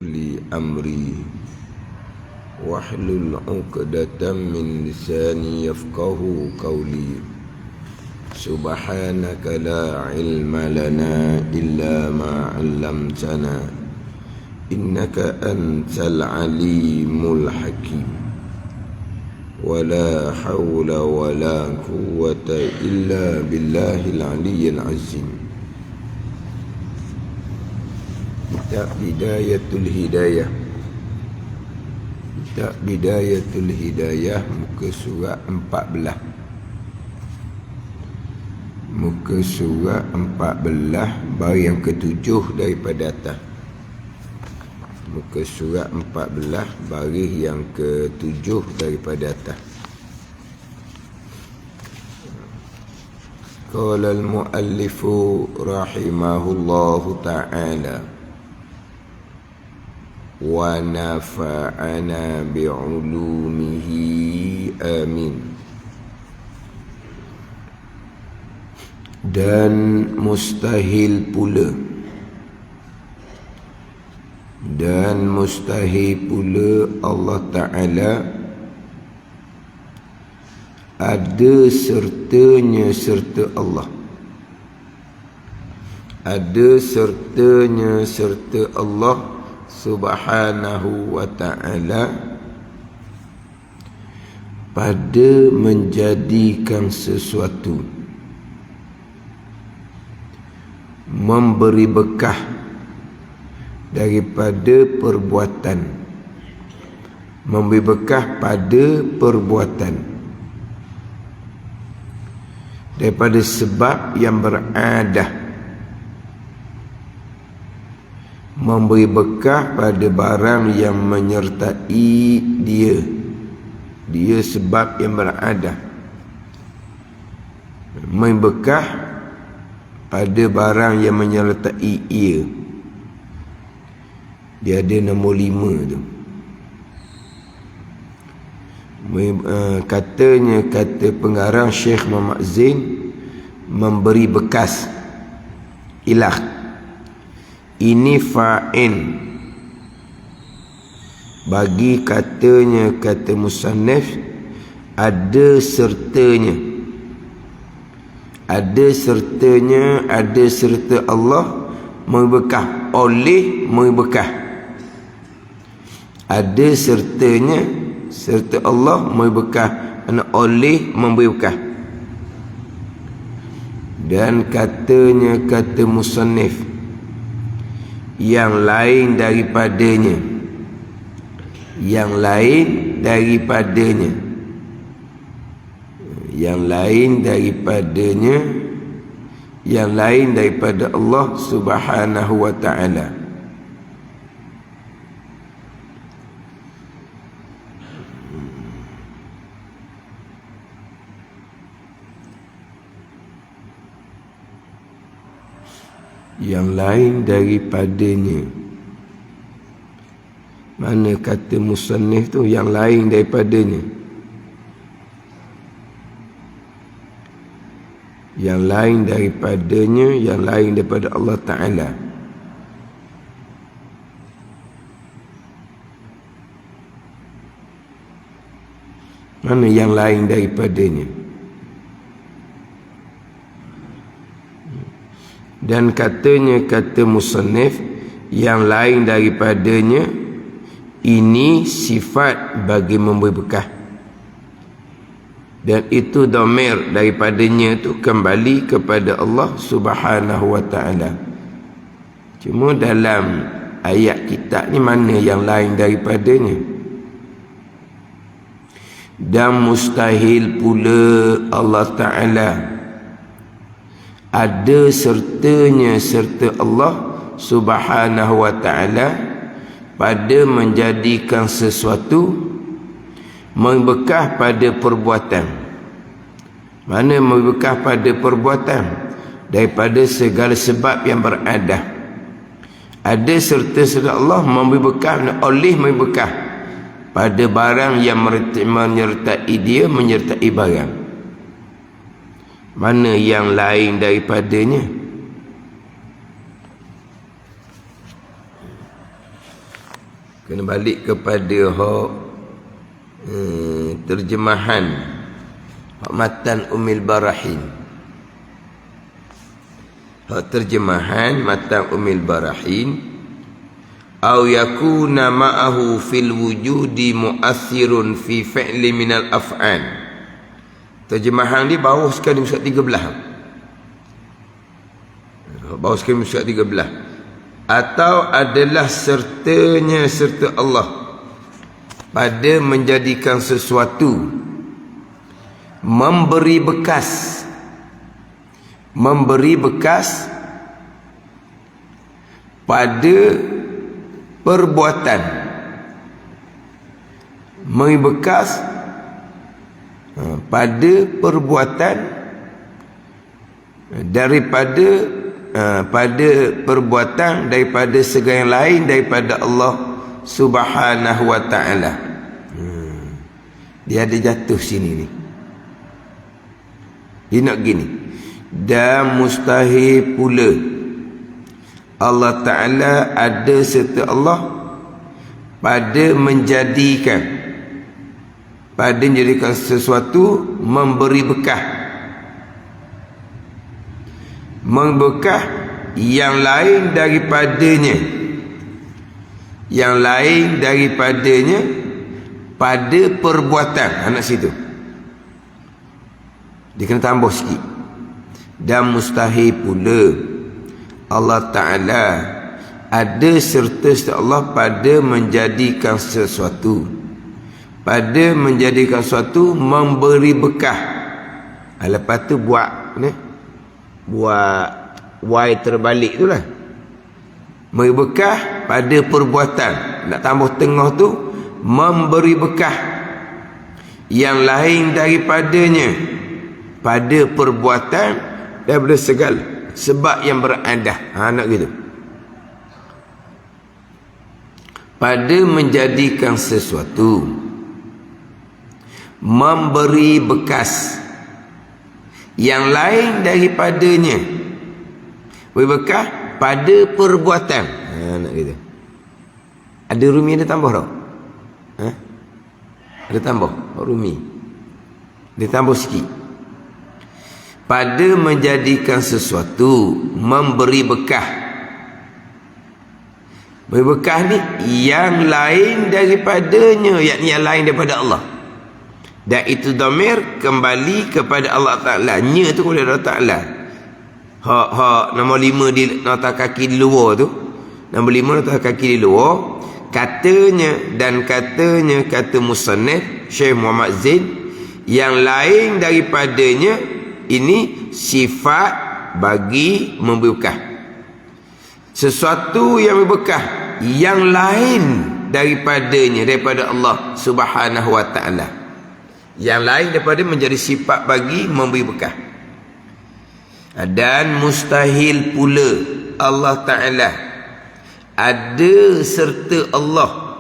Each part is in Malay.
li amri wahlul 'uqdatam min lisani yafqahu qawli. Subhanaka la ilma lana illa ma 'allamtana innaka antal alimul hakim. Wala hawla wala quwwata illa billahil aliyyil azim. Bidayatul hidayah. Bidayatul hidayah, muka surat 14. Muka surat 14 baris yang ke-7 daripada atas. Muka surat 14 baris yang ke-7 daripada atas. Qala al-muallifu rahimahullahu ta'ala wa nafa'ana bi'ulumihi amin. Dan mustahil pula Allah Ta'ala ada sertanya serta Allah. Ada sertanya serta Allah Subhanahu wa ta'ala pada menjadikan sesuatu, memberi bekah daripada perbuatan, memberi bekah pada perbuatan daripada sebab yang beradah, memberi bekah pada barang yang menyertai dia sebab yang beradah, memberi bekah pada barang yang menyertai ia. Dia ada nombor 5 tu. Kata pengarang Syekh Muhammad Zain, memberi bekas ilah. Ini fa'in bagi kata musannif ada sertanya, ada serta Allah memberi bekah, oleh memberi bekah. Ada sertanya serta Allah memberi bekah, oleh memberi bekah. Dan kata musannif yang lain daripadanya, yang lain daripada Allah Subhanahu wa ta'ala. Yang lain daripadanya. Mana kata musannif tu, yang lain daripadanya? Yang lain daripadanya, yang lain daripada Allah Ta'ala. Mana yang lain daripadanya? Dan kata musannif, yang lain daripadanya ini sifat bagi memberi bekah, dan itu dhamir daripadanya tu kembali kepada Allah Subhanahu wa ta'ala. Cuma dalam ayat kitab ni mana yang lain daripadanya? Dan mustahil pula Allah Ta'ala ada sertanya serta Allah Subhanahu wa ta'ala pada menjadikan sesuatu, memberi bekah pada perbuatan. Mana memberi bekah pada perbuatan? Daripada segala sebab yang beradah. Ada serta Allah memberi bekah, oleh memberi bekah pada barang yang menyertai dia, menyertai barang. Mana yang lain daripadanya? Kena balik kepada terjemahan matan Ummul Barahin. Terjemahan matan Ummul Barahin, au yakuna ma'ahu fil wujudi mu'athirun fi fi'li minal af'an. Terjemahan di bawah sekali muka 13. Bawah sekali muka 13. Atau adalah sertanya serta Allah pada menjadikan sesuatu, memberi bekas pada perbuatan, memberi bekas pada perbuatan daripada pada perbuatan daripada segala yang lain daripada Allah Subhanahu wa ta'ala. Dia ada jatuh sini ni. Dia nak gini. Dan mustahil pula Allah Ta'ala ada serta Allah pada menjadikan sesuatu memberi bekah yang lain daripadanya pada perbuatan. Anak situ dia kena tambah sikit. Dan mustahil pula Allah Ta'ala ada serta Allah pada menjadikan sesuatu memberi bekah. Lepas tu buat Y terbalik tu lah, memberi bekah pada perbuatan. Nak tambah tengah tu, memberi bekah yang lain daripadanya pada perbuatan daripada segala sebab yang beradah. Nak gitu. Pada menjadikan sesuatu memberi bekas yang lain daripadanya, beri bekah pada perbuatan. Nak gitu. Ada rumi ada tambah tak? Ada tambah rumi. Dia tambah sikit. Pada menjadikan sesuatu memberi bekah. Beri bekah ni yang lain daripadanya, yakni yang lain daripada Allah. Dan itu dhamir kembali kepada Allah Ta'ala. Nya tu kepada Allah Ta'ala. Nombor 5 di nota kaki di luar tu. Nombor 5 nota kaki di luar. Katanya kata musannif Syekh Muhammad Zain, yang lain daripadanya ini sifat bagi memberi bekah. Sesuatu yang berkah yang lain daripadanya, daripada Allah Subhanahu wa ta'ala. Yang lain daripada menjadi sifat bagi memberi bekah. Dan mustahil pula Allah Ta'ala ada serta Allah,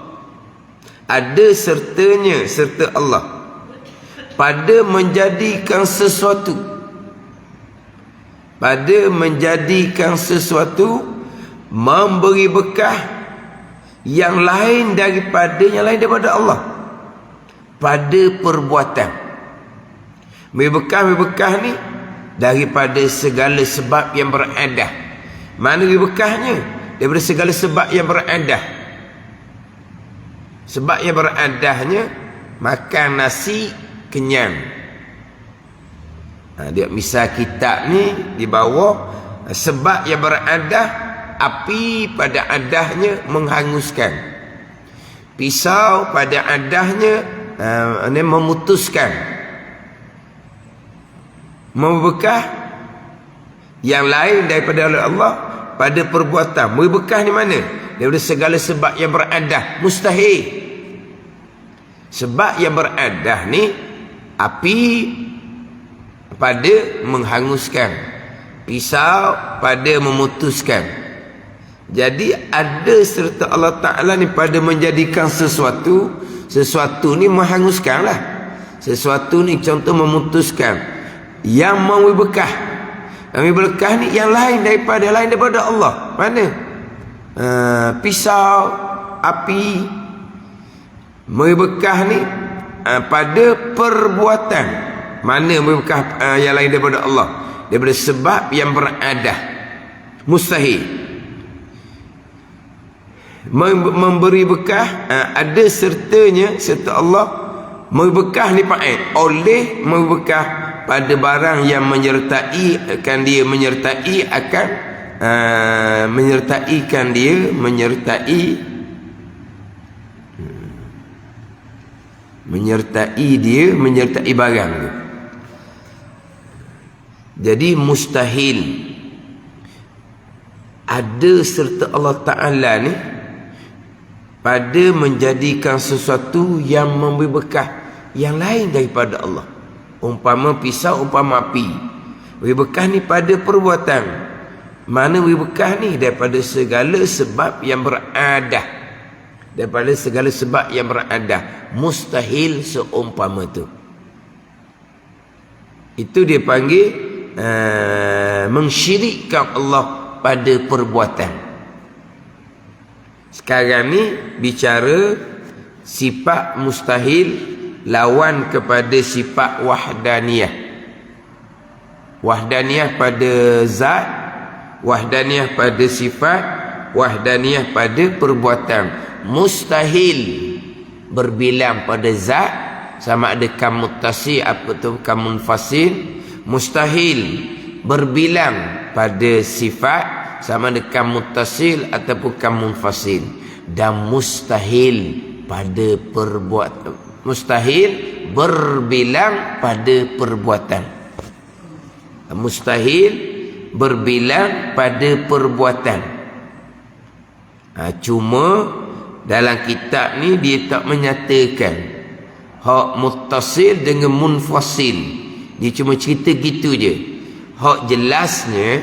ada sertanya serta Allah pada menjadikan sesuatu, memberi bekah yang lain daripada Allah pada perbuatan. Memberi bekah ni daripada segala sebab yang beradah. Mana memberi bekahnya? Daripada segala sebab yang beradah. Sebab yang beradahnya makan nasi kenyang. Dia misal kitab ni di bawah, sebab yang beradah, api pada adahnya menghanguskan, pisau pada adahnya memutuskan. Membekah yang lain daripada Allah pada perbuatan. Membekah ni mana? Daripada segala sebab yang beradah. Mustahil. Sebab yang beradah ni api pada menghanguskan, pisau pada memutuskan. Jadi ada serta Allah Ta'ala ni pada menjadikan sesuatu ni menghanguskan lah. Sesuatu ni contoh memutuskan. Yang memberi bekah, memberi bekah ni yang lain daripada Allah. Mana? Pisau, api, Memberi bekah ni pada perbuatan. Mana memberi bekah yang lain daripada Allah? Daripada sebab yang beradah. Mustahil. Memberi bekah ada sertanya, serta Allah. Memberi bekah ni fa'il. Oleh memberi bekah pada barang yang menyertai akan dia menyertai akan menyertaikan dia menyertai barang dia. Jadi mustahil ada serta Allah Ta'ala ni pada menjadikan sesuatu yang memberi bekah yang lain daripada Allah. Umpama pisau, umpama api. Beri bekah ni pada perbuatan. Mana beri bekah ni? Daripada segala sebab yang beradah. Daripada segala sebab yang beradah. Mustahil seumpama tu. Itu dia panggil mensyirikkan Allah pada perbuatan. Sekarang ni bicara sifat mustahil lawan kepada sifat wahdaniyah. Wahdaniyah pada zat, wahdaniyah pada sifat, wahdaniyah pada perbuatan. Mustahil berbilang pada zat, sama ada kam muttasi atau kam munfasil. Mustahil berbilang pada sifat, sama ada kam muttasil ataupun kam munfasil. Dan mustahil pada perbuatan. Mustahil berbilang pada perbuatan. Mustahil berbilang pada perbuatan. Cuma dalam kitab ni dia tak menyatakan hak muttasil dengan munfasil. Dia cuma cerita gitu je. Hak jelasnya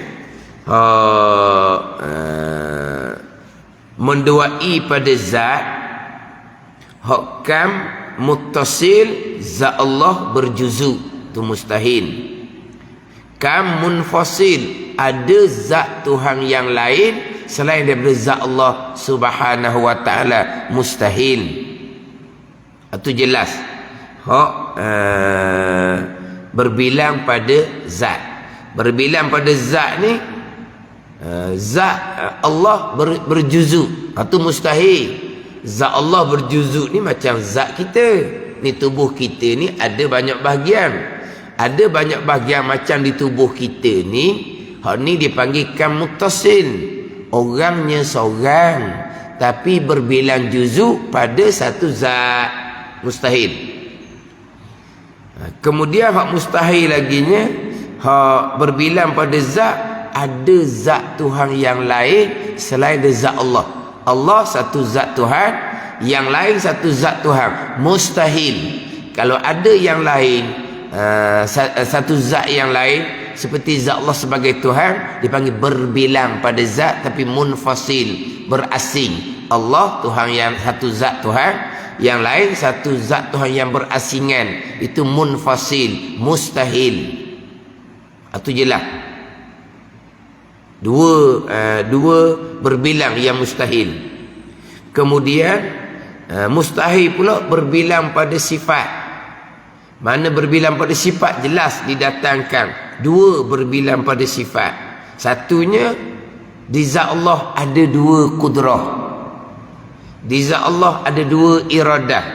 menduai pada zat. Hak kam muttasil zat Allah berjuzu, tu mustahil. Kam munfasil ada zat Tuhan yang lain selain daripada zat Allah Subhanahu wa taala, mustahil. Itu jelas. Hak berbilang pada zat. Berbilang pada zat ni zat Allah berjuzu, itu mustahil. Zat Allah berjuzuk ni macam zat kita. Ni tubuh kita ni ada banyak bahagian. Ada banyak bahagian macam di tubuh kita ni. Hak ni dipanggil kam muttasil. Orangnya seorang tapi berbilang juzuk pada satu zat. Mustahil. Kemudian hak mustahil laginya, hak berbilang pada zat, ada zat Tuhan yang lain selain dari zat Allah. Allah satu zat Tuhan, yang lain satu zat Tuhan. Mustahil. Kalau ada yang lain, satu zat yang lain seperti zat Allah sebagai Tuhan, dipanggil berbilang pada zat, tapi munfasil, berasing. Allah Tuhan yang satu zat Tuhan, yang lain satu zat Tuhan yang berasingan. Itu munfasil, mustahil. Itu jelas. Dua berbilang yang mustahil. Kemudian mustahil pula berbilang pada sifat. Mana berbilang pada sifat jelas didatangkan. Dua berbilang pada sifat. Satunya di zat Allah ada dua kudrah. Di zat Allah ada dua iradah.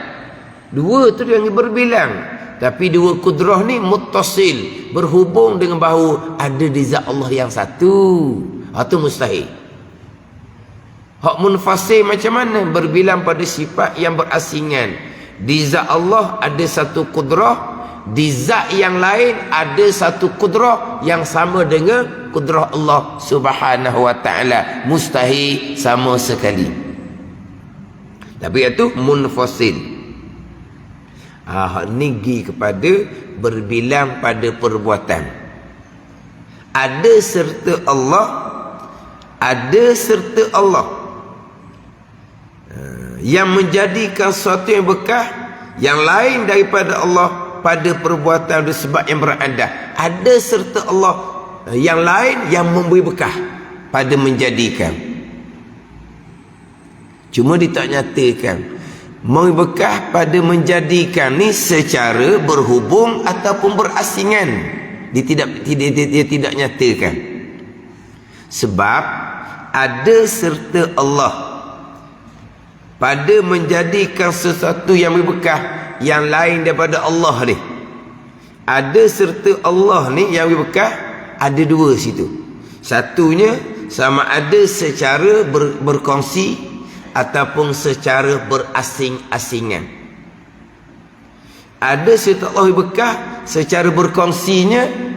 Dua tu yang berbilang. Tapi dua kudrah ni muttasil, berhubung dengan bahawa ada di zat Allah yang satu. Itu mustahil. Hak munfasil macam mana? Berbilang pada sifat yang berasingan. Di zat Allah ada satu kudrah, di zat yang lain ada satu kudrah yang sama dengan kudrah Allah Subhanahu wa taala. Mustahil sama sekali. Tapi itu munfasil. Nigi kepada berbilang pada perbuatan. Ada serta Allah, ada serta Allah yang menjadikan sesuatu yang bekah yang lain daripada Allah pada perbuatan sebab yang beradah. Ada serta Allah yang lain yang memberi bekah pada menjadikan. Cuma dia tak nyatakan memberi bekah pada menjadikan ni secara berhubung ataupun berasingan. Dia tidak nyatakan. Sebab ada serta Allah pada menjadikan sesuatu yang berbekah yang lain daripada Allah ni. Ada serta Allah ni yang berbekah, ada dua situ. Satunya sama ada secara berkongsi ataupun secara berasing-asingan. Ada serta Allah berbekah secara berkongsinya,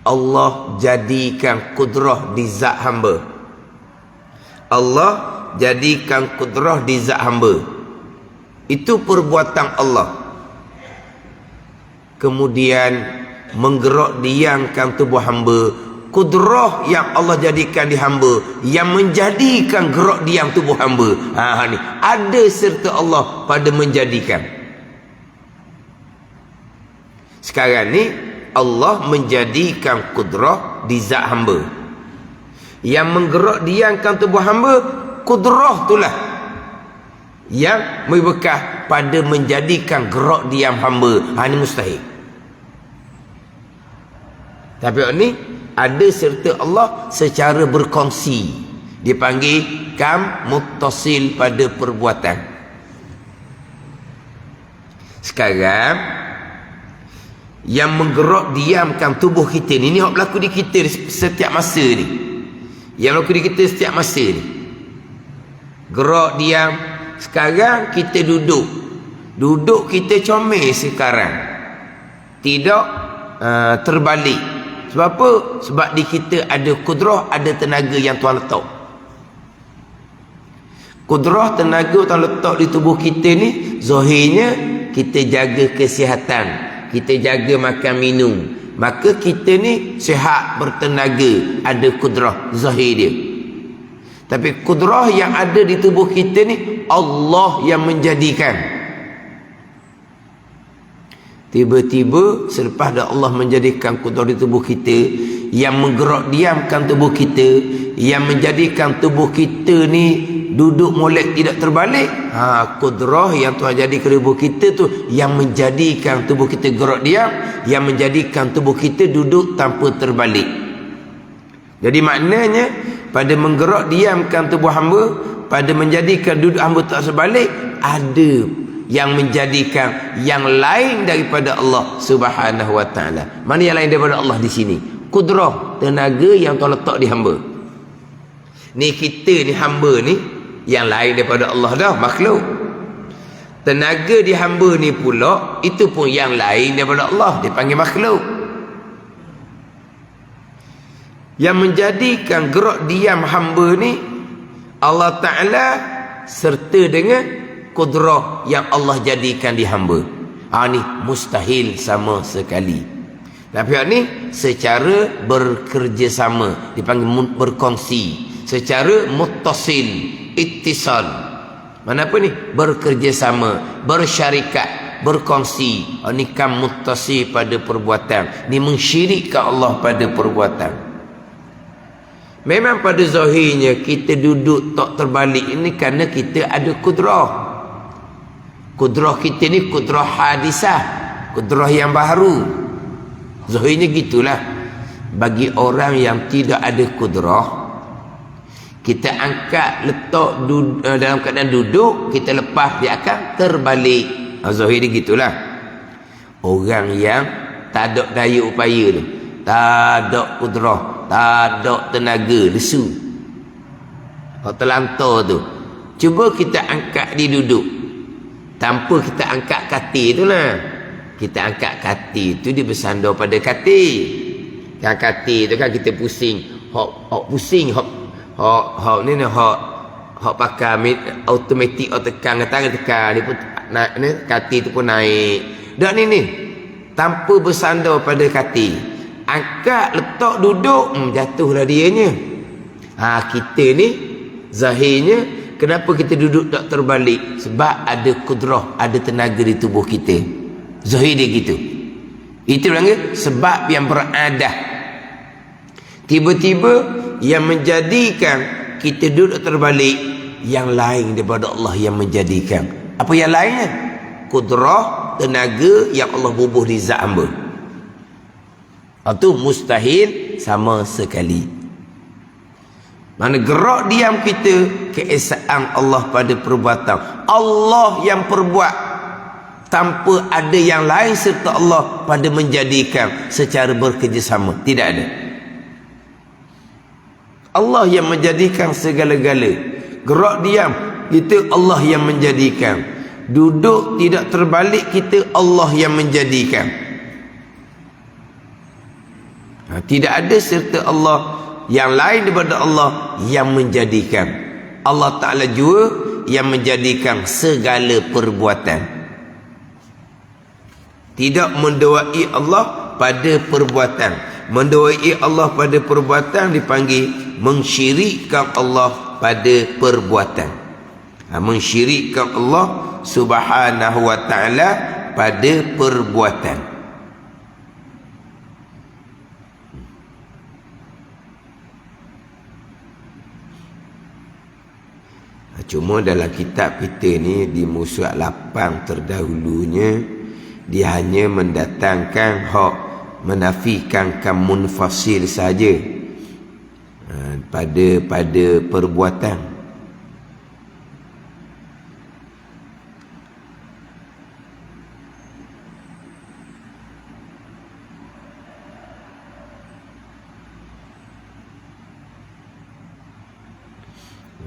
Allah jadikan kudrah di zat hamba. Allah jadikan kudrah di zat hamba. Itu perbuatan Allah. Kemudian menggerak diamkan tubuh hamba. Kudrah yang Allah jadikan di hamba, yang menjadikan gerak diam tubuh hamba. Ni ada serta Allah pada menjadikan. Sekarang ni Allah menjadikan kudrah di zat hamba. Yang menggerak diamkan tubuh hamba, kudrah itulah yang berbekah pada menjadikan gerak diam hamba. Ini mustahil. Tapi ini ada serta Allah secara berkongsi, dipanggil kam muttasil pada perbuatan. Sekarang yang menggerak diamkan tubuh kita ni, hak berlaku di kita setiap masa ni. Yang berlaku di kita setiap masa ni. Gerak diam. Sekarang kita duduk. Duduk kita comel sekarang. Tidak terbalik. Sebab apa? Sebab di kita ada kudrah, ada tenaga yang Tuhan letak. Kudrah, tenaga Tuhan letak di tubuh kita ni, zahirnya kita jaga kesihatan, kita jaga makan minum, maka kita ni sihat, bertenaga, ada kudrah zahir dia. Tapi kudrah yang ada di tubuh kita ni Allah yang menjadikan. Tiba-tiba selepas dah Allah menjadikan kudrah di tubuh kita, yang menggerak diamkan tubuh kita, yang menjadikan tubuh kita ni duduk molek tidak terbalik, kudrah yang Tuhan jadikan tubuh kita tu yang menjadikan tubuh kita gerak diam, yang menjadikan tubuh kita duduk tanpa terbalik. Jadi maknanya pada menggerak diamkan tubuh hamba, pada menjadikan duduk hamba tak terbalik, ada yang menjadikan yang lain daripada Allah Subhanahu wa taala. Mana yang lain daripada Allah di sini? Kudrah, tenaga yang Tuhan letak di hamba. Ni kita ni hamba ni yang lain daripada Allah dah, makhluk. Tenaga di hamba ni pula itu pun yang lain daripada Allah, dipanggil makhluk. Yang menjadikan gerak diam hamba ni Allah Ta'ala serta dengan kudrah yang Allah jadikan di hamba. Ni mustahil sama sekali. Tapi ni secara bekerjasama, dipanggil berkongsi, secara muttasil, ittisal. Mana apa ni? Bekerjasama, bersyarikat, berkongsi. Ni kan muttasil pada perbuatan. Ni mensyirikkan Allah pada perbuatan. Memang pada zahirnya kita duduk tak terbalik ini kerana kita ada kudrah. Kudrah kita ni kudrah hadisah, kudrah yang baru. Zahirnya gitulah. Bagi orang yang tidak ada kudrah, kita angkat letak dalam keadaan duduk, kita lepas dia akan terbalik. Zahirnya gitulah. Orang yang tak ada daya upaya tu, tak ada kudrah, tak ada tenaga, lesu, kalau terlantar tu, cuba kita angkat dia duduk tanpa kita angkat katil tu lah. Kita angkat katil tu, dia bersandar pada katil. Yang katil tu kan kita pusing, hok pusing, hok ni hok pakai automatik, tekan tangan tekan, dia pun naik ni, katil tu pun naik. Dak ni tanpa bersandar pada katil, angkat letak duduk, jatuhlah dianya. Kita ni zahirnya kenapa kita duduk tak terbalik? Sebab ada kudrah, ada tenaga di tubuh kita. Zahir dia gitu. Itu namanya sebab yang beradah. Tiba-tiba yang menjadikan kita duduk terbalik, yang lain daripada Allah yang menjadikan. Apa yang lainnya? Kudrah, tenaga yang Allah bubuh di zat hamba. Itu mustahil sama sekali. Mana gerak diam kita, keesaan Allah pada perbuatan. Allah yang perbuat, tanpa ada yang lain serta Allah pada menjadikan secara bekerjasama. Tidak ada. Allah yang menjadikan segala-gala. Gerak diam kita, Allah yang menjadikan. Duduk tidak terbalik kita, Allah yang menjadikan. Tidak ada serta Allah yang lain daripada Allah yang menjadikan. Allah Ta'ala jua yang menjadikan segala perbuatan. Tidak mendoai Allah pada perbuatan. Mendoai Allah pada perbuatan dipanggil mensyirikkan Allah pada perbuatan. Mensyirikkan Allah Subhanahu wa ta'ala pada perbuatan. Cuma dalam kitab kita ni di musuh 8 terdahulunya, dia hanya mendatangkan hak menafikan kam munfasil saja pada perbuatan.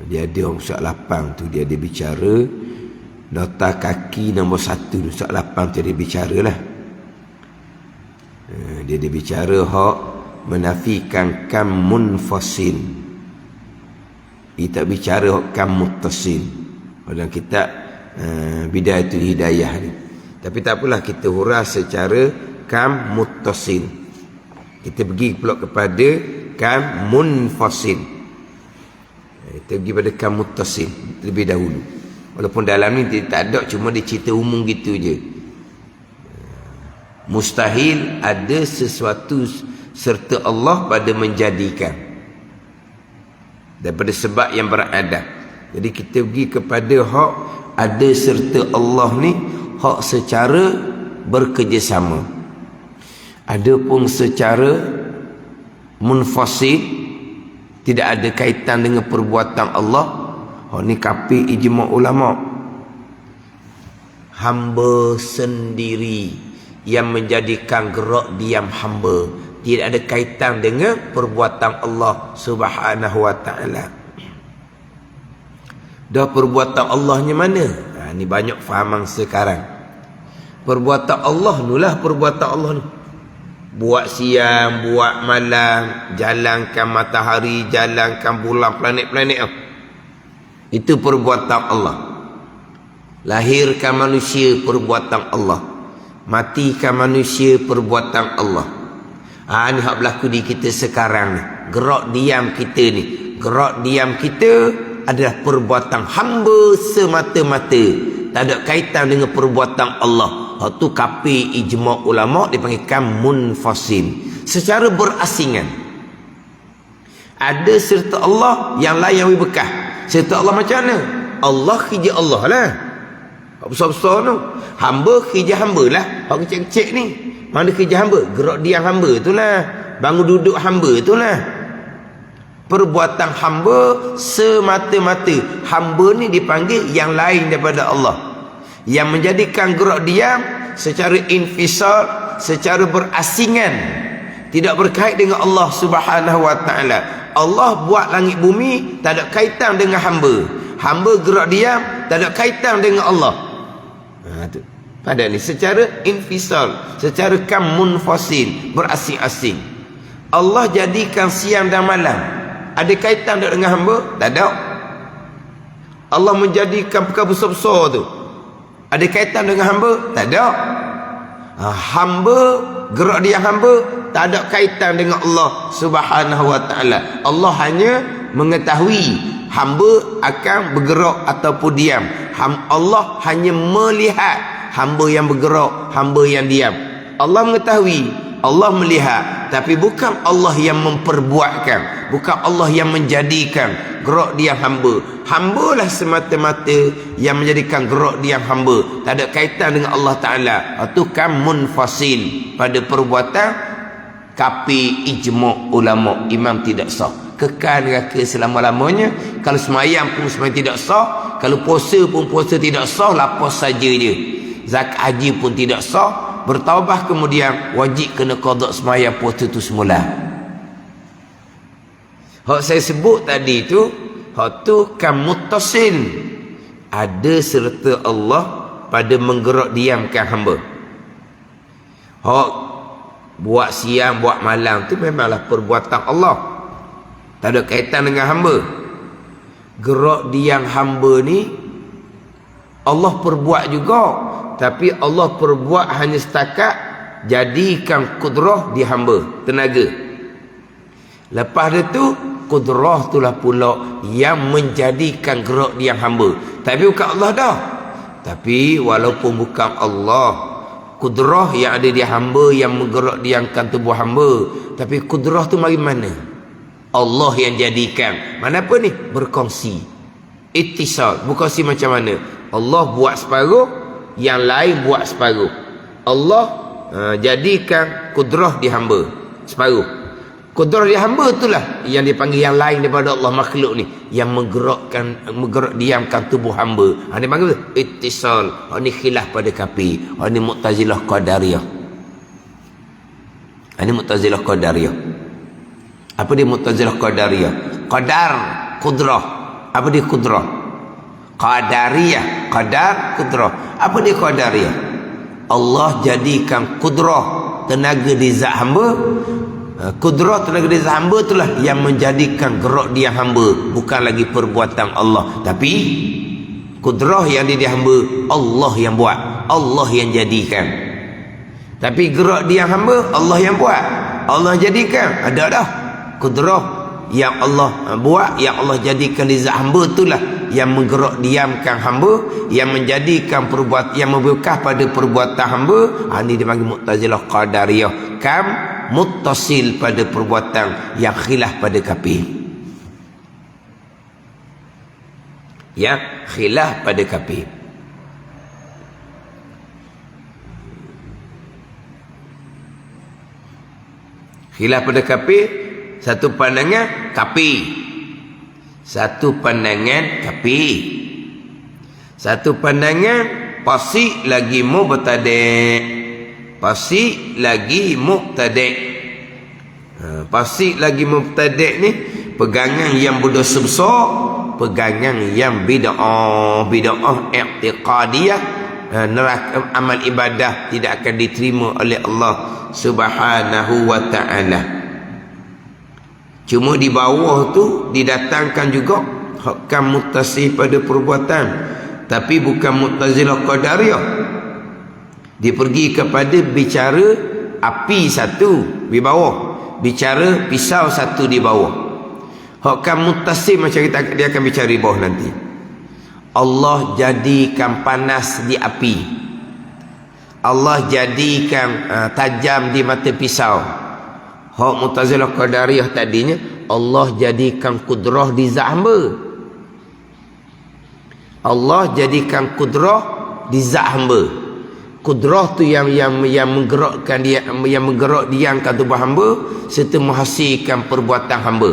Dia ada orang surat 8 tu, dia ada bicara nota kaki nombor 1 surat 8 tu dia bicara lah. Dia ada bicara hak menafikan kam munfasil. Dia tak bicara hak kam muttasil dalam kitab Bidayatul Hidayah ni. Tapi tak apalah, kita hurah secara kam muttasil. Kita pergi pula kepada kam munfasil. Kita pergi pada kam muttasil terlebih dahulu. Walaupun dalam ni tak ada, cuma dia cerita umum gitu je. Mustahil ada sesuatu serta Allah pada menjadikan daripada sebab yang beradab. Jadi kita pergi kepada hak ada serta Allah ni, hak secara bekerjasama. Adapun secara munfasil, tidak ada kaitan dengan perbuatan Allah. Ni kafir ijma' ulama. Hamba sendiri yang menjadikan gerak diam hamba. Tidak ada kaitan dengan perbuatan Allah Subhanahu wa ta'ala. Dah perbuatan Allahnya mana? Ni banyak fahaman sekarang. Perbuatan Allah nulah perbuatan Allah ni. Buat siang, buat malam, jalankan matahari, jalankan bulan, planet-planet. Itu perbuatan Allah. Lahirkan manusia, perbuatan Allah. Matikan manusia, perbuatan Allah. Ni hak berlaku di kita sekarang ni. Gerak diam kita ni, gerak diam kita adalah perbuatan hamba semata-mata. Tak ada kaitan dengan perbuatan Allah. Tu kafir ijma' ulama dipanggil kam munfasil, secara berasingan. Ada serta Allah yang lain yang bekah. Serta Allah macam mana? Allah kerja Allah lah, hak besar-besar tu. Hamba kerja hamba lah, hak kecil-kecil ni. Mana kerja hamba? Gerak diam hamba tu lah, bangun duduk hamba tu lah. Perbuatan hamba semata-mata. Hamba ni dipanggil yang lain daripada Allah, yang menjadikan gerak diam secara infisal, secara berasingan, tidak berkait dengan Allah Subhanahu wa ta'ala. Allah buat langit bumi, tak ada kaitan dengan hamba. Hamba gerak diam, tak ada kaitan dengan Allah. Tu. Pada ni secara infisal, secara kam munfasil, berasing-asing. Allah jadikan siang dan malam, ada kaitan tak dengan hamba? Tak ada. Allah menjadikan perkara besar-besar tu, ada kaitan dengan hamba? Tak ada. Hamba, gerak dia hamba, tak ada kaitan dengan Allah Subhanahu wa ta'ala. Allah hanya mengetahui hamba akan bergerak ataupun diam. Allah hanya melihat hamba yang bergerak, hamba yang diam. Allah mengetahui, Allah melihat, tapi bukan Allah yang memperbuatkan, bukan Allah yang menjadikan gerak dia hamba. Hamba lah semata-mata yang menjadikan gerak dia hamba, tak ada kaitan dengan Allah Ta'ala. Itu kan munfasil pada perbuatan. Kapi ijma' ulama, imam tidak sah, kekal neraka selama-lamanya. Kalau semayang pun semayang tidak sah, kalau puasa pun puasa tidak sah, lapos saja dia. Zakat haji pun tidak sah, bertaubat kemudian wajib kena qada semayang puasa tu semula. Hak saya sebut tadi tu, hak tu kan muttasil, ada serta Allah pada menggerak diamkan hamba. Hak buat siang buat malam tu memanglah perbuatan Allah, tak ada kaitan dengan hamba. Gerak diam hamba ni Allah perbuat juga, tapi Allah perbuat hanya setakat jadikan kudrah di hamba, tenaga. Lepas itu kudrah itulah pula yang menjadikan gerak diam hamba, tapi bukan Allah dah. Tapi walaupun bukan Allah, kudrah yang ada di hamba yang menggerak diamkan tubuh hamba, tapi kudrah tu mari mana? Allah yang jadikan. Mana apa ni? Berkongsi, ittisal. Berkongsi macam mana? Allah buat separuh, yang lain buat separuh. Allah jadikan kudrah di hamba separuh. Kudrah di hamba itulah yang dipanggil yang lain daripada Allah, makhluk ni yang menggerak diamkan tubuh hamba. Ini panggil ittisal. Ini khilaf pada kafir. Ini Mu'tazilah Qadariyah. Ini Mu'tazilah Qadariyah. Apa dia Mu'tazilah Qadariyah? Qadar, kudrah. Apa dia kudrah? Qadariyah, qadar, kudrah. Apa dia Qadariyah? Allah jadikan kudrah, tenaga di zat hamba. Kudrah tenaga di zat hamba itulah yang menjadikan gerak dia hamba, bukan lagi perbuatan Allah. Tapi kudrah yang di hamba Allah yang buat, Allah yang jadikan. Tapi gerak dia hamba Allah yang buat, Allah jadikan. Ada dah kudrah yang Allah buat, yang Allah jadikan di zat hamba itulah yang menggerak diamkan hamba, yang menjadikan perbuatan, yang membekas pada perbuatan hamba. Ini dipanggil Mu'tazilah Qadariyah. Kam muttasil pada perbuatan, yang khilaf pada kafir. Ya, khilaf pada kafir. Khilaf pada kafir, satu pandangan kafir, satu pandangan kafir, satu pandangan fasik lagi mubtadi', fasik lagi mubtadi'. Fasik lagi mubtadi' ni pegangan yang berdosa besar, pegangan yang bid'ah, bid'ah i'tiqadiyah. Neraka amal ibadah tidak akan diterima oleh Allah Subhanahu wa ta'ala. Cuma di bawah tu didatangkan juga hakam muttasil pada perbuatan, tapi bukan Mu'tazilah Qadariyah. Dia pergi kepada bicara api satu di bawah, bicara pisau satu di bawah. Hakam muttasil macam dia akan bicara di bawah nanti. Allah jadikan panas di api, Allah jadikan tajam di mata pisau. Hak Mu'tazilah Qadariyah tadinya Allah jadikan kudrah di zat hamba, Allah jadikan kudrah di zat hamba. Kudrah tu yang menggerakkan dia, yang menggerak diamkan tubuh hamba serta menghasilkan perbuatan hamba.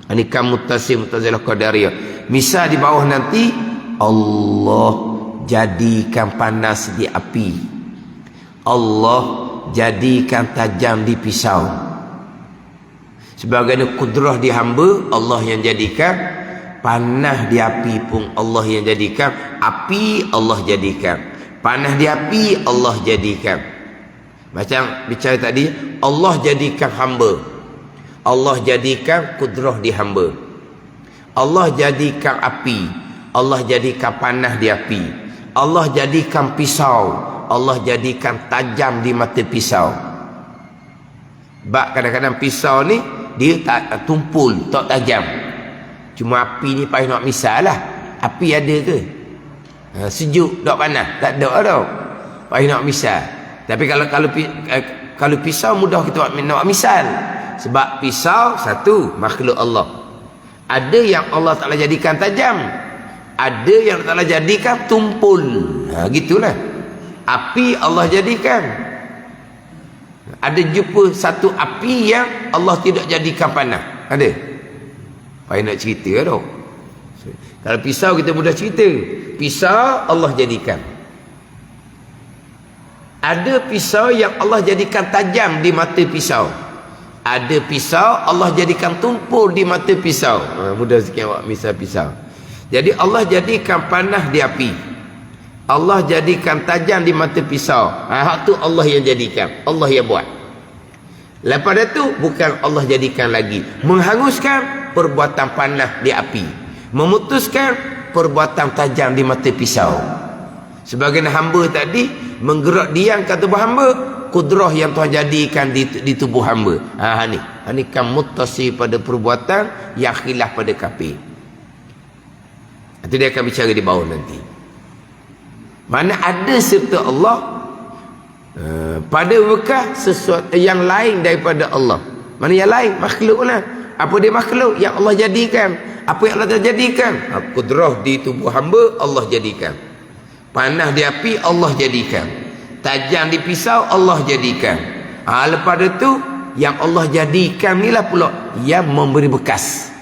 Ini kan Mu'tazilah Qadariyah. Misal di bawah nanti Allah jadikan panas di api, Allah jadikan tajam di pisau. Sebagaimana kudrah di hamba Allah yang jadikan, panas di api pun Allah yang jadikan. Api Allah jadikan, panas di api Allah jadikan. Macam bicara tadi, Allah jadikan hamba, Allah jadikan kudrah di hamba, Allah jadikan api, Allah jadikan panas di api, Allah jadikan pisau, Allah jadikan tajam di mata pisau. Sebab kadang-kadang pisau ni dia tak tumpul, tak tajam. Cuma api ni payah nak misal lah. Api ada ke? Sejuk tak panas? Tak ada tau. Payah nak misal. Tapi kalau Kalau pisau mudah kita nak misal. Sebab pisau satu makhluk Allah. Ada yang Allah Ta'ala jadikan tajam, ada yang Allah Ta'ala jadikan tumpul. Gitulah. Api Allah jadikan. Ada jumpa satu api yang Allah tidak jadikan panah. Ada? Payah nak cerita tak? Kalau pisau kita mudah cerita. Pisau Allah jadikan. Ada pisau yang Allah jadikan tajam di mata pisau. Ada pisau Allah jadikan tumpul di mata pisau. Mudah sikit awak misal pisau. Jadi Allah jadikan panah di api, Allah jadikan tajam di mata pisau. Hak tu Allah yang jadikan, Allah yang buat. Lepas itu bukan Allah jadikan lagi. Menghanguskan perbuatan panah di api, memutuskan perbuatan tajam di mata pisau. Sebagian hamba tadi menggerak diamkan tubuh hamba, kudrah yang Tuhan jadikan di tubuh hamba. Ini kan mutasi pada perbuatan yang khilaf pada kafir. Itu dia akan bicara di bawah nanti. Mana ada serta Allah pada bekas sesuatu yang lain daripada Allah. Mana yang lain? Makhluk lah. Apa dia makhluk? Yang Allah jadikan. Apa yang Allah jadikan? Kudrah di tubuh hamba Allah jadikan. Panah di api Allah jadikan. Tajam di pisau Allah jadikan. Lepas itu yang Allah jadikan inilah pula yang memberi bekas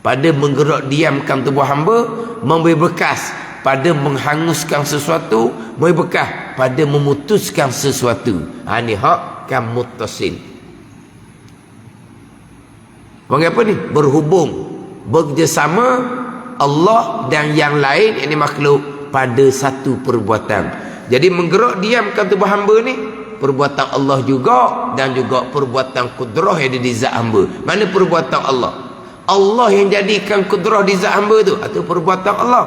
pada menggerak diamkan tubuh hamba, memberi bekas pada menghanguskan sesuatu, memberi bekas pada memutuskan sesuatu. Ini hak kan muttasil. Orang apa ni? Berhubung, bekerjasama Allah dan yang lain, ini makhluk pada satu perbuatan. Jadi menggerak diamkan tubuh hamba ni perbuatan Allah juga, dan juga perbuatan kudrah yang ada di zat hamba. Mana perbuatan Allah? Allah yang jadikan kudrah di zat hamba tu, atau perbuatan Allah.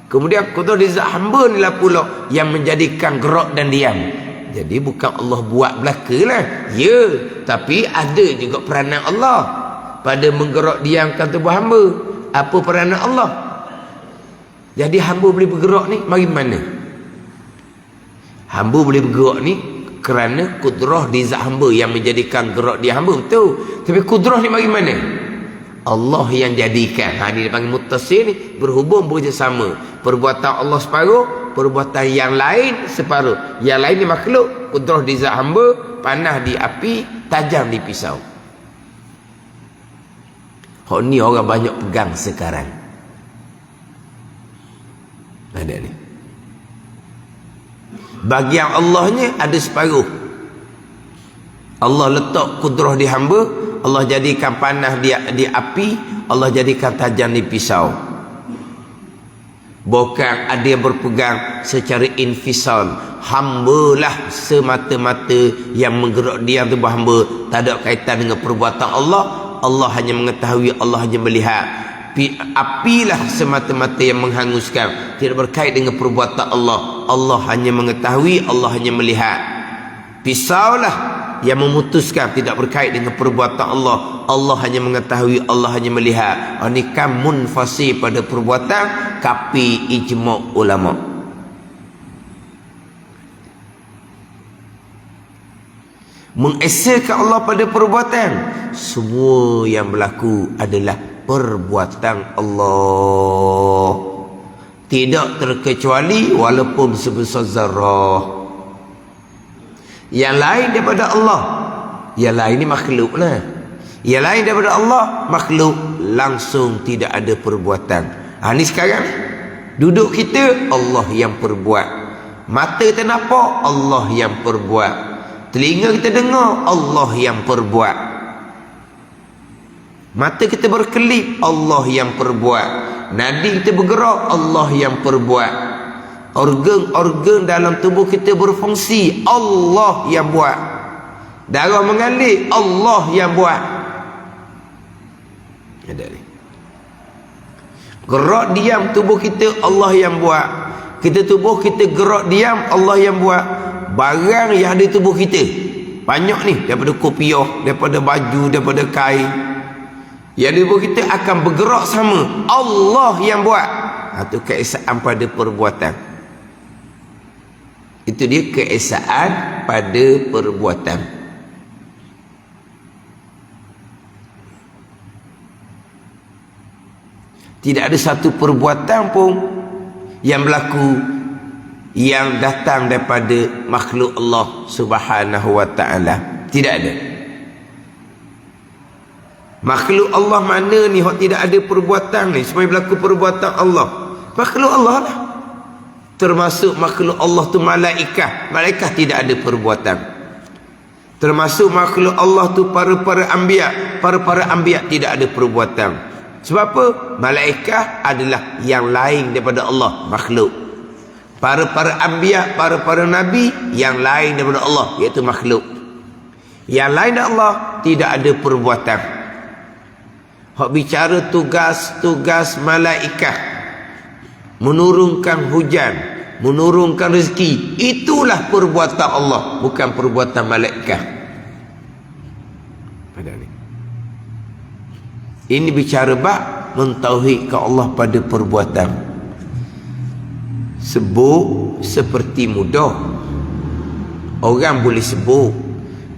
Kemudian kudrah di zat hamba ni lah pula yang menjadikan gerak dan diam. Jadi bukan Allah buat belaka lah. Ya, tapi ada juga peranan Allah pada menggerak diamkan tubuh hamba. Apa peranan Allah? Jadi hamba boleh bergerak ni mari mana? Hamba boleh bergerak ni kerana kudrah di zat hamba yang menjadikan gerak dia hamba, betul. Tapi kudrah ni mari mana? Allah yang jadikan. Ini dipanggil muttasil ni, berhubung bekerjasama. Perbuatan Allah separuh, perbuatan yang lain separuh. Yang lain ni makhluk, kudrah di zat hamba, panah di api, tajam di pisau. Hak ni orang banyak pegang sekarang. Ada ni. Bagian Allahnya ada separuh. Allah letak kudrah di hamba, Allah jadikan panah di api, Allah jadikan tajam di pisau. Bukan ada yang berpegang secara infisal. Hambalah semata-mata yang menggerak dia tubuh hamba, tak ada kaitan dengan perbuatan Allah. Allah hanya mengetahui, Allah hanya melihat. Apilah semata-mata yang menghanguskan, tidak berkait dengan perbuatan Allah. Allah hanya mengetahui, Allah hanya melihat. Pisaulah yang memutuskan, tidak berkait dengan perbuatan Allah. Allah hanya mengetahui, Allah hanya melihat. Ini kan munfasih pada perbuatan, kapi ijma' ulama. Mengesahkan Allah pada perbuatan, semua yang berlaku adalah perbuatan Allah, tidak terkecuali walaupun sebesar zarah. Yang lain daripada Allah, yang lain ni makhluk lah. Yang lain daripada Allah, makhluk, langsung tidak ada perbuatan. Ni sekarang duduk kita, Allah yang perbuat. Mata kita nampak, Allah yang perbuat. Telinga kita dengar, Allah yang perbuat. Mata kita berkelip, Allah yang perbuat. Nadi kita bergerak, Allah yang perbuat. Organ-organ dalam tubuh kita berfungsi, Allah yang buat. Darah mengalir, Allah yang buat. Ada ni. Gerak diam tubuh kita, Allah yang buat. Kita tubuh kita gerak diam, Allah yang buat. Barang yang ada di tubuh kita banyak ni, daripada kopiah, daripada baju, daripada kain, yang di tubuh kita akan bergerak sama, Allah yang buat. Itu keesaan pada perbuatan. Itu dia keesaan pada perbuatan. Tidak ada satu perbuatan pun yang berlaku yang datang daripada makhluk Allah Subhanahu wa taala. Tidak ada. Makhluk Allah mana ni hok tidak ada perbuatan ni, semua berlaku perbuatan Allah. Makhluk Allah lah. Termasuk makhluk Allah tu malaikat. Malaikat tidak ada perbuatan. Termasuk makhluk Allah tu para-para anbiya. Para-para anbiya tidak ada perbuatan. Sebab apa? Malaikat adalah yang lain daripada Allah, makhluk. Para-para anbiya, para-para nabi yang lain daripada Allah, iaitu makhluk. Yang lain daripada Allah tidak ada perbuatan. Hak bicara tugas-tugas malaikat, menurunkan hujan, menurunkan rezeki, itulah perbuatan Allah, bukan perbuatan malaikat. Pada ni ini bicara bab mentauhidkan Allah pada perbuatan. Sebut seperti mudah, orang boleh sebut.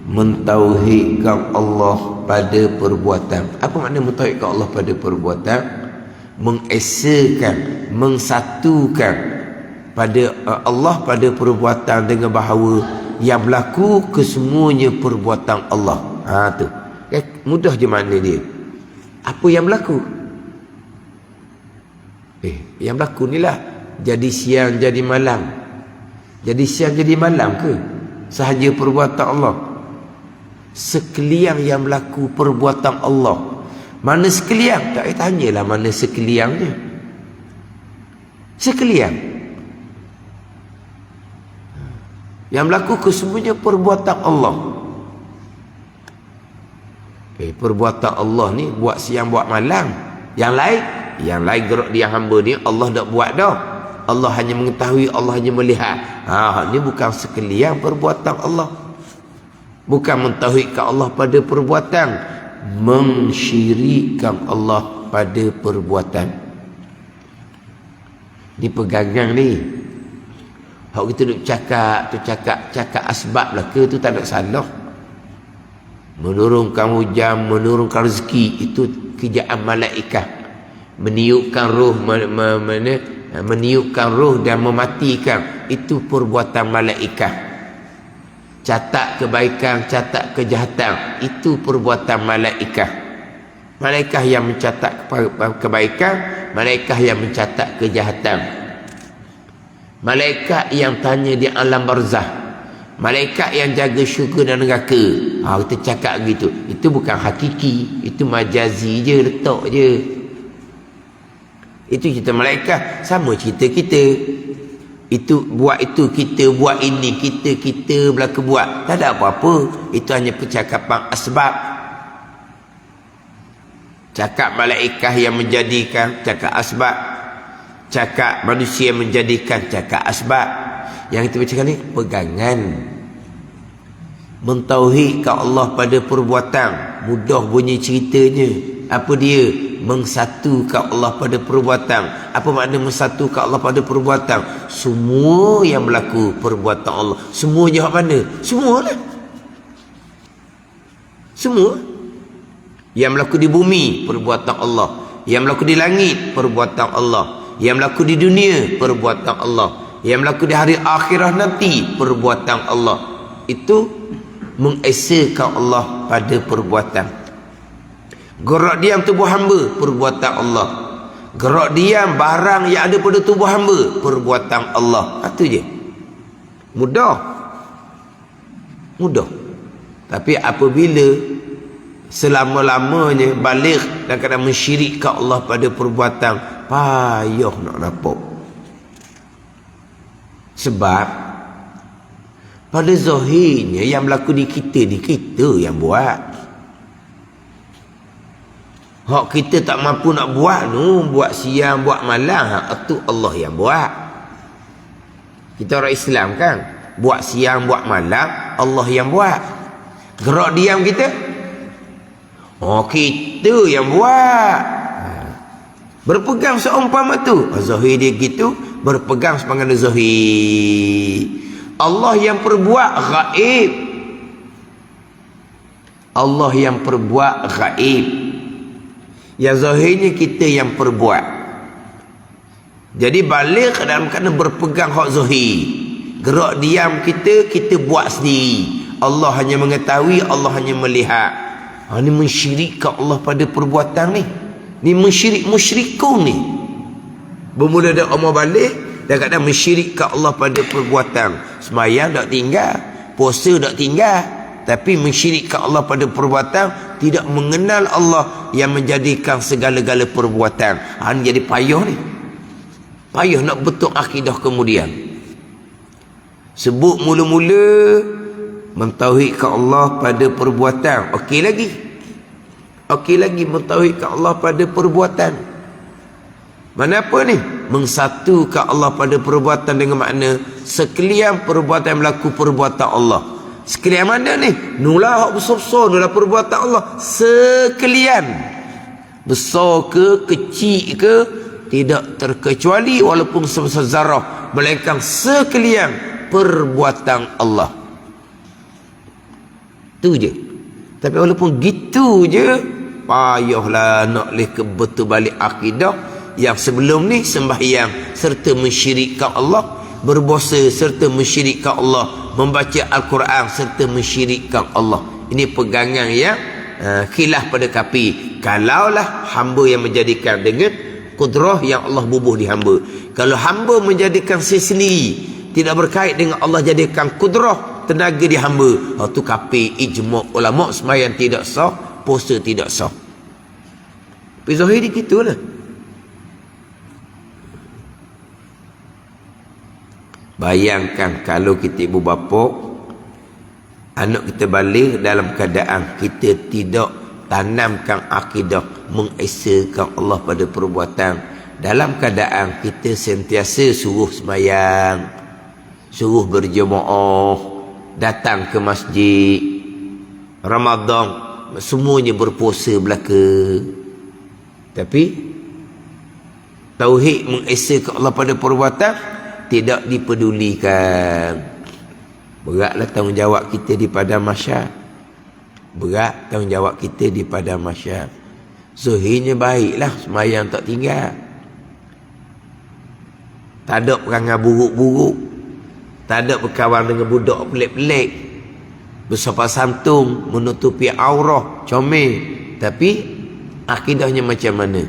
Mentauhidkan Allah pada perbuatan. Apa makna mentauhidkan Allah pada perbuatan? Mengesakan, mengsatukan pada Allah pada perbuatan dengan bahawa yang berlaku kesemuanya perbuatan Allah. Tu. Mudah je mana dia. Apa yang berlaku? Yang berlaku ni lah jadi siang jadi malam. Jadi siang jadi malam ke? Sahaja perbuatan Allah. Sekalian yang berlaku perbuatan Allah. Mana sekalian? Tak payah tanyalah mana sekaliannya. Sekalian. Yang berlaku kesemuanya perbuatan Allah. Perbuatan Allah ni buat siang buat malam. Yang lain gerak dia hamba ni Allah tak buat dah. Allah hanya mengetahui, Allah hanya melihat. Ni bukan sekalian perbuatan Allah. Bukan mentauhidkan Allah pada perbuatan, mensyirikkan Allah pada perbuatan. Ni pegangan ni. Hak kita duk cakap asbab lah ke, tu tak ada salah. Menurunkan hujan, menurunkan rezeki, itu kerjaan malaikat. Meniupkan roh, meniupkan roh dan mematikan, itu perbuatan malaikat. Catat kebaikan, catat kejahatan, itu perbuatan malaikat. Malaikat yang mencatat kebaikan, malaikat yang mencatat kejahatan. Malaikat yang tanya di alam barzah, malaikat yang jaga syurga dan neraka. Kita cakap gitu. Itu bukan hakiki, itu majazi je, letak je. Itu cerita malaikat, sama cerita kita. Itu buat itu kita, buat ini kita belaka buat. Tak ada apa-apa. Itu hanya percakapan asbab. Cakap malaikat yang menjadikan, cakap asbab. Cakap manusia yang menjadikan, cakap asbab. Yang kita bercakap ni pegangan. Mentauhidkan Allah pada perbuatan. Mudah bunyi ceritanya. Apa dia? Mengsatukan Allah pada perbuatan. Apa makna mengsatukan Allah pada perbuatan? Semua yang berlaku perbuatan Allah. Semuanya hak mana? Semua lah. Semua. Yang berlaku di bumi, perbuatan Allah. Yang berlaku di langit, perbuatan Allah. Yang berlaku di dunia, perbuatan Allah. Yang berlaku di hari akhirah nanti, perbuatan Allah. Itu mengesakan Allah pada perbuatan. Gerak diam tubuh hamba, perbuatan Allah. Gerak diam barang yang ada pada tubuh hamba, perbuatan Allah. Itu je. Mudah. Mudah. Tapi apabila selama-lamanya balik dan kadang mensyirikkan Allah pada perbuatan, payah nak dapat. Sebab pada zahirnya yang berlaku di kita ni, kita yang buat. Hak kita tak mampu nak buat tu, buat siang, buat malam, itu Allah yang buat. Kita orang Islam kan, buat siang, buat malam, Allah yang buat. Gerak diam kita, kita yang buat. Berpegang seumpama tu, zahir dia gitu, berpegang sepanjang zahir. Allah yang perbuat gaib. Allah yang perbuat gaib. Yang zahirnya kita yang perbuat. Jadi balik ke dalam keadaan berpegang hak zahir. Gerak diam kita, kita buat sendiri. Allah hanya mengetahui, Allah hanya melihat. Ini mensyirikkan Allah pada perbuatan ni. Ni musyrikun ni. Bermula dari umur balik, dan kadang mensyirikkan Allah pada perbuatan. Sembahyang tak tinggal, puasa tak tinggal, tapi mensyirikkan Allah pada perbuatan, tidak mengenal Allah yang menjadikan segala-gala perbuatan. Ini jadi payah ni. Payah nak betul akidah kemudian. Sebut mula-mula mentauhidkan Allah pada perbuatan. Okey lagi. Okey lagi mentauhidkan Allah pada perbuatan. Mana apa ni? Mengsatukan Allah pada perbuatan dengan makna sekalian perbuatan yang berlaku perbuatan Allah. Sekalian mana ni? Nulah hak besar-besar, nulah perbuatan Allah. Sekalian. Besar ke, kecil ke, tidak terkecuali walaupun sebesar zarah. Melainkan sekalian perbuatan Allah. Tu je. Tapi walaupun gitu je, payahlah nak leh ke betul balik akidah yang sebelum ni sembahyang serta mensyirikkan Allah, berpuasa serta mensyirikkan Allah, membaca Al-Quran serta mensyirikkan Allah. Ini pegangan yang khilaf pada kafir. Kalaulah hamba yang menjadikan dengan kudrah yang Allah bubuh di hamba. Kalau hamba menjadikan sendiri, tidak berkait dengan Allah jadikan kudrah tenaga di hamba, itu kafir ijma' ulama. Sembahyang tidak sah, puasa tidak sah. Tapi zahir gitulah. Bayangkan kalau kita ibu bapa, anak kita balik dalam keadaan kita tidak tanamkan akidah mengesakan Allah pada perbuatan, dalam keadaan kita sentiasa suruh sembahyang, suruh berjemaah, datang ke masjid, Ramadan semuanya berpuasa belaka, tapi tauhid mengesakan Allah pada perbuatan tidak dipedulikan. Beratlah tanggungjawab kita di padang mahsyar. Berat tanggungjawab kita di padang mahsyar. Zahirnya baiklah, sembahyang tak tinggal, tak ada perangai buruk-buruk, tak ada berkawan dengan budak pelik-pelik, bersopan santun, menutupi aurah, comel. Tapi akidahnya macam mana?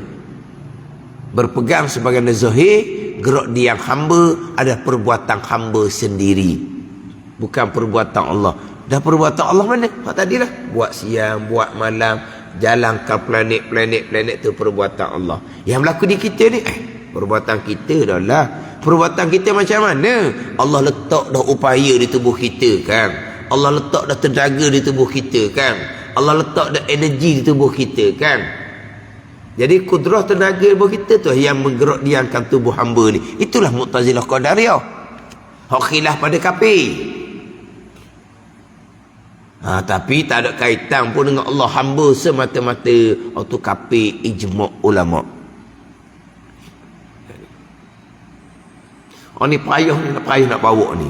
Berpegang sebagai zahir, gerak diam hamba adalah perbuatan hamba sendiri, bukan perbuatan Allah. Dah perbuatan Allah mana? Hak tadilah. Buat siang, buat malam, jalan ke planet tu perbuatan Allah. Yang berlaku di kita ni, perbuatan kita dah lah. Perbuatan kita macam mana? Allah letak dah upaya di tubuh kita kan. Allah letak dah tenaga di tubuh kita kan. Allah letak dah energi di tubuh kita kan. Jadi kudrah tenaga tubuh kita tu yang menggerak diamkan tubuh hamba ni. Itulah Mu'tazilah Qadariyah. Hak khilaf pada kafir. Tapi tak ada kaitan pun dengan Allah, hamba semata-mata. Itu kafir ijma' ulama. Ni payah nak bawa ni.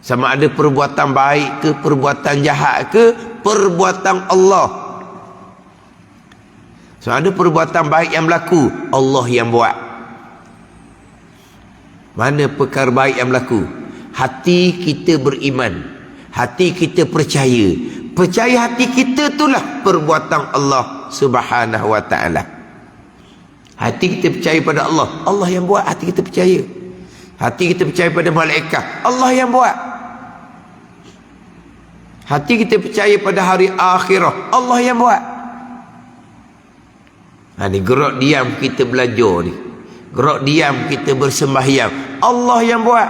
Sama ada perbuatan baik ke, perbuatan jahat ke, perbuatan Allah. Sama ada perbuatan baik yang berlaku, Allah yang buat. Mana perkara baik yang berlaku? Hati kita beriman, hati kita percaya. Percaya hati kita itulah perbuatan Allah Subhanahu wa ta'ala. Hati kita percaya pada Allah, Allah yang buat, hati kita percaya. Hati kita percaya pada malaikat, Allah yang buat. Hati kita percaya pada hari akhirah, Allah yang buat. Ni gerak diam kita belajar ni, gerak diam kita bersembahyang, Allah yang buat.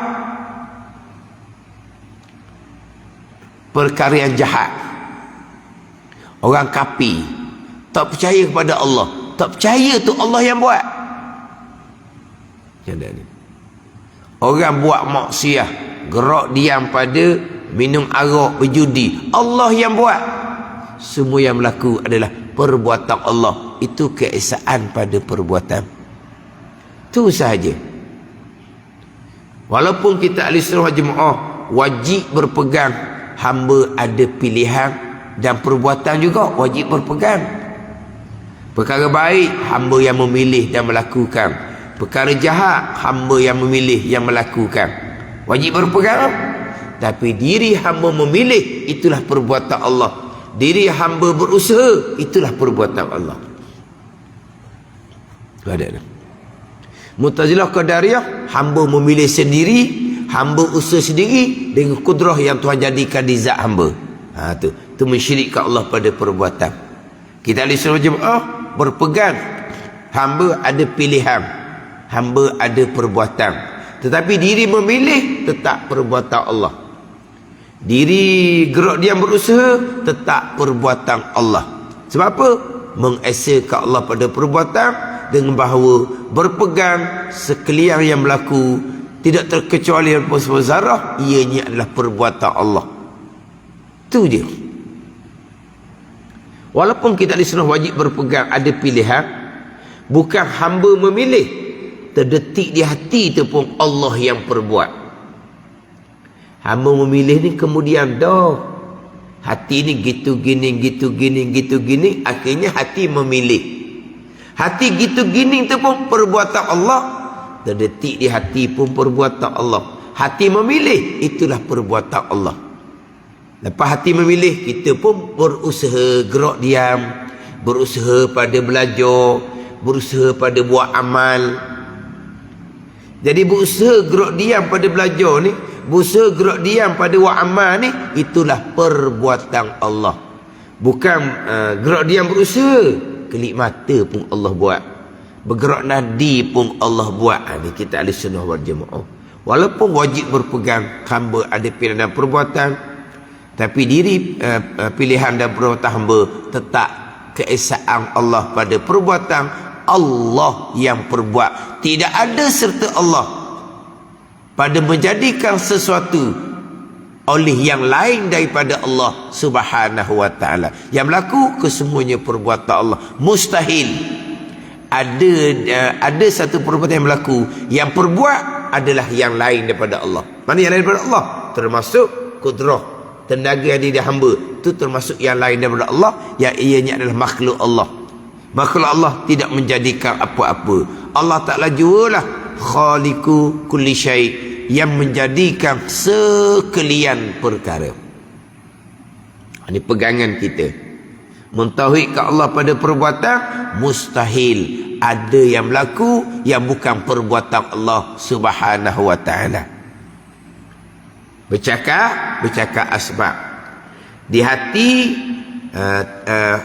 Perkara yang jahat, orang kafir tak percaya kepada Allah, tak percaya tu Allah yang buat. Macam ni. Orang buat maksiat, gerak diam pada minum arak, berjudi, Allah yang buat. Semua yang berlaku adalah perbuatan Allah. Itu keesaan pada perbuatan. Tu sahaja. Walaupun kita ahli sunnah jemaah wajib berpegang, hamba ada pilihan dan perbuatan juga wajib berpegang. Perkara baik hamba yang memilih dan melakukan, perkara jahat hamba yang memilih yang melakukan, wajib berpegang. Tapi diri hamba memilih, itulah perbuatan Allah. Diri hamba berusaha, itulah perbuatan Allah. Itu ada. Mu'tazilah Qadariyah, hamba memilih sendiri, hamba usaha sendiri dengan kudrah yang Tuhan jadikan di zat hamba. Tu mensyirikkan Allah pada perbuatan. Kita ahli sunnah jemaah berpegang, hamba ada pilihan, hamba ada perbuatan, tetapi diri memilih tetap perbuatan Allah. Diri gerak diam berusaha tetap perbuatan Allah. Sebab apa? Mengesakan Allah pada perbuatan dengan bahawa berpegang sekalian yang berlaku tidak terkecuali apa zarah, ianya adalah perbuatan Allah. Tu dia. Walaupun kita di sunnah wajib berpegang, ada pilihan, bukan hamba memilih, terdetik di hati itu pun Allah yang perbuat. Hamba memilih ni kemudian dah hati ni gitu gini, akhirnya hati memilih. Hati gitu gini itu pun perbuatan Allah, terdetik di hati pun perbuatan Allah. Hati memilih, itulah perbuatan Allah. Lepas hati memilih, kita pun berusaha gerak diam, berusaha pada belajar, berusaha pada buat amal. Jadi berusaha gerak diam pada belajar ni, berusaha gerak diam pada buat amal ni, itulah perbuatan Allah. Bukan gerak diam berusaha, kelip mata pun Allah buat, bergerak nadi pun Allah buat. Ni kita ahli sunnah wal jemaah. Walaupun wajib berpegang, hamba ada pilihan dan perbuatan, tapi diri pilihan dan perbuatan hamba tetap keesaan Allah pada perbuatan Allah yang perbuat. Tidak ada serta Allah pada menjadikan sesuatu oleh yang lain daripada Allah Subhanahu wa ta'ala. Yang berlaku kesemuanya perbuatan Allah. Mustahil ada satu perbuatan yang berlaku, yang perbuat adalah yang lain daripada Allah. Mana yang lain daripada Allah? Termasuk kudrah, tenaga yang ada di hamba, itu termasuk yang lain daripada Allah, yang ianya adalah makhluk Allah. Makhluk Allah tidak menjadikan apa-apa. Allah Ta'ala jualah khaliqu kulli syai', yang menjadikan sekalian perkara. Ini pegangan kita. Mentauhidkan Allah pada perbuatan, mustahil ada yang berlaku yang bukan perbuatan Allah Subhanahu wa ta'ala. Bercakap asbab. Di hati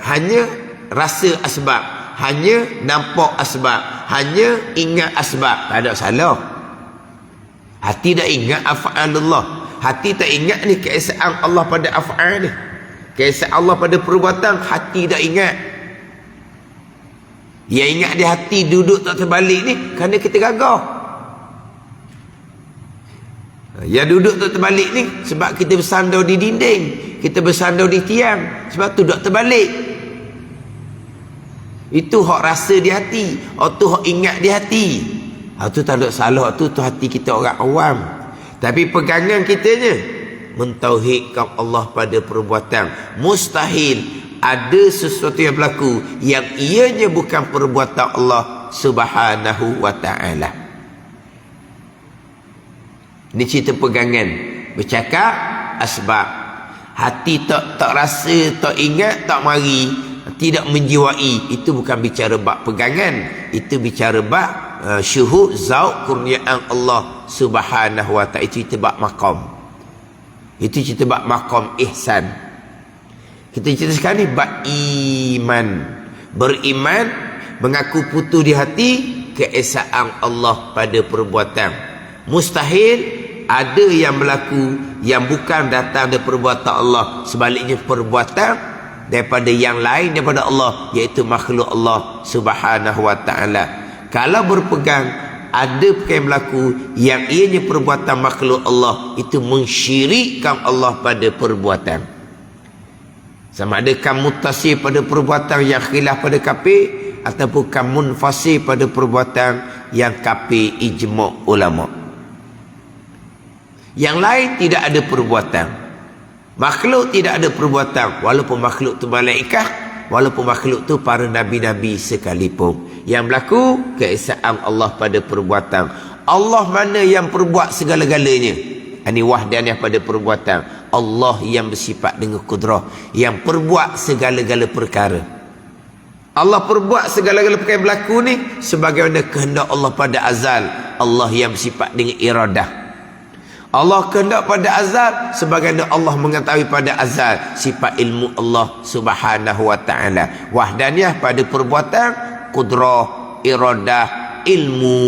hanya rasa asbab, hanya nampak asbab, hanya ingat asbab. Tak ada salah. Hati tak ingat af'alullah. Hati tak ingat ni keesaan Allah pada af'al ni. Keesaan Allah pada perbuatan, hati tak ingat. Yang ingat di hati duduk tak terbalik ni kerana kita gagah. Yang duduk tak terbalik ni sebab kita bersandar di dinding, kita bersandar di tiang, sebab tu tak terbalik. Itu hak rasa di hati, tu hak ingat di hati. Tu tak ada salah, tu hati kita orang awam. Tapi pegangan kitanya mentauhidkan Allah pada perbuatan. Mustahil ada sesuatu yang berlaku yang ianya bukan perbuatan Allah Subhanahu wa ta'ala. Ini cerita pegangan. Bercakap asbab. Hati tak rasa, tak ingat, tak mari, tidak menjiwai. Itu bukan bicara bab pegangan, itu bicara bab syuhud zauq kurniaan Allah Subhanahu wa ta'ala. Itu cerita bab maqam. Itu cerita bab maqam ihsan. Kita cerita sekarang ni bab iman. Beriman, mengaku putus di hati keesaan Allah pada perbuatan. Mustahil ada yang berlaku yang bukan datang dari perbuatan Allah, sebaliknya perbuatan daripada yang lain daripada Allah, iaitu makhluk Allah Subhanahu wa ta'ala. Kalau berpegang ada perkara yang berlaku yang ianya perbuatan makhluk Allah, itu mensyirikkan Allah pada perbuatan. Sama ada kamu mutasir pada perbuatan yang khilaf pada kafir, ataupun bukan munfasil pada perbuatan yang kafir ijma' ulama. Yang lain tidak ada perbuatan. Makhluk tidak ada perbuatan, walaupun makhluk tu malaikat, walaupun makhluk tu para nabi-nabi sekalipun. Yang berlaku keesaan Allah pada perbuatan. Allah mana yang perbuat segala-galanya. Ini wahdaniyah pada perbuatan. Allah yang bersifat dengan kudrah, yang perbuat segala-gala perkara. Allah perbuat segala-gala perkara yang berlaku ni sebagaimana kehendak Allah pada azal. Allah yang bersifat dengan iradah. Allah kehendak pada azal sebagaimana Allah mengetahui pada azal. Sifat ilmu Allah subhanahu wa ta'ala. Wahdaniyah pada perbuatan, kudrah, iradah, ilmu.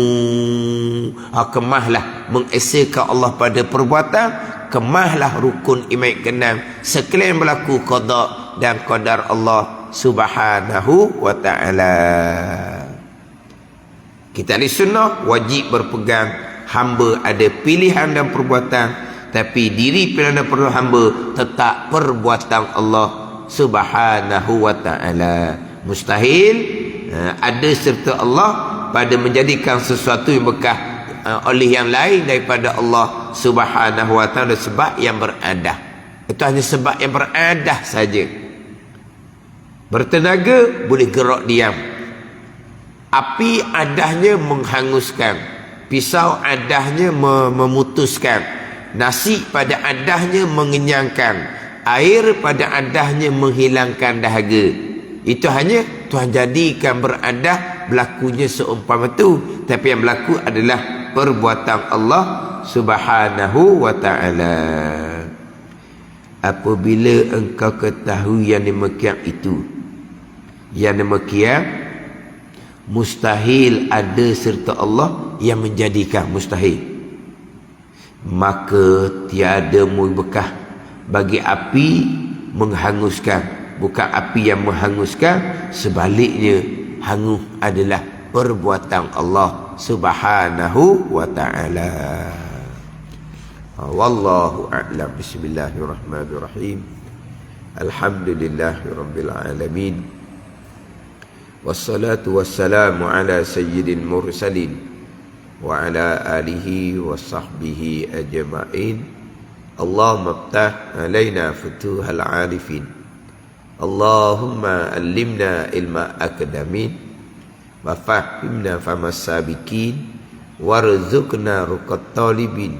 Kemahlah mengesakan Allah pada perbuatan, kemahlah rukun iman keenam sekalian berlaku qada dan qadar Allah subhanahu wa ta'ala. Kita ahli sunnah wajib berpegang hamba ada pilihan dan perbuatan, tapi diri pilihan dan perbuatan hamba tetap perbuatan Allah subhanahu wa ta'ala. Mustahil ada serta Allah pada menjadikan sesuatu yang bekas oleh yang lain daripada Allah subhanahu wa ta'ala sebab yang beradah. Itu hanya sebab yang beradah saja. Bertenaga boleh gerak diam. Api adahnya menghanguskan, pisau adahnya memutuskan, nasi pada adahnya mengenyangkan, air pada adahnya menghilangkan dahaga. Itu hanya Tuhan jadikan beradah, berlakunya seumpama itu. Tapi yang berlaku adalah perbuatan Allah subhanahu wa ta'ala. Apabila engkau ketahui yang demikian itu, yang demikian mustahil ada serta Allah yang menjadikan mustahil, maka tiada bekas bagi api menghanguskan. Bukan api yang menghanguskan, sebaliknya hangus adalah perbuatan Allah subhanahu wa ta'ala. Wallahu a'lam. Bismillahirrahmanirrahim. Alhamdulillahirabbil alamin. Wassalatu wassalamu ala sayyidil mursalin wa ala alihi wa sahbihi ajma'in. Allahumma iftah alaina futuhal arifin. Allahumma allimna ilma akadamin wa fahimna famas sabikin warzuqna ruqat talibin.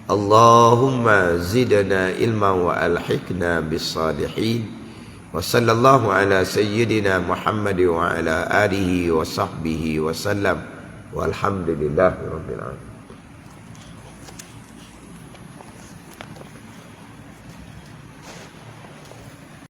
Allahumma zidna ilma wa alhiqna bis salihin. Wa sallallahu ala sayyidina Muhammad wa ala alihi wa sahbihi wa sallam. Walhamdulillahi rabbil alamin.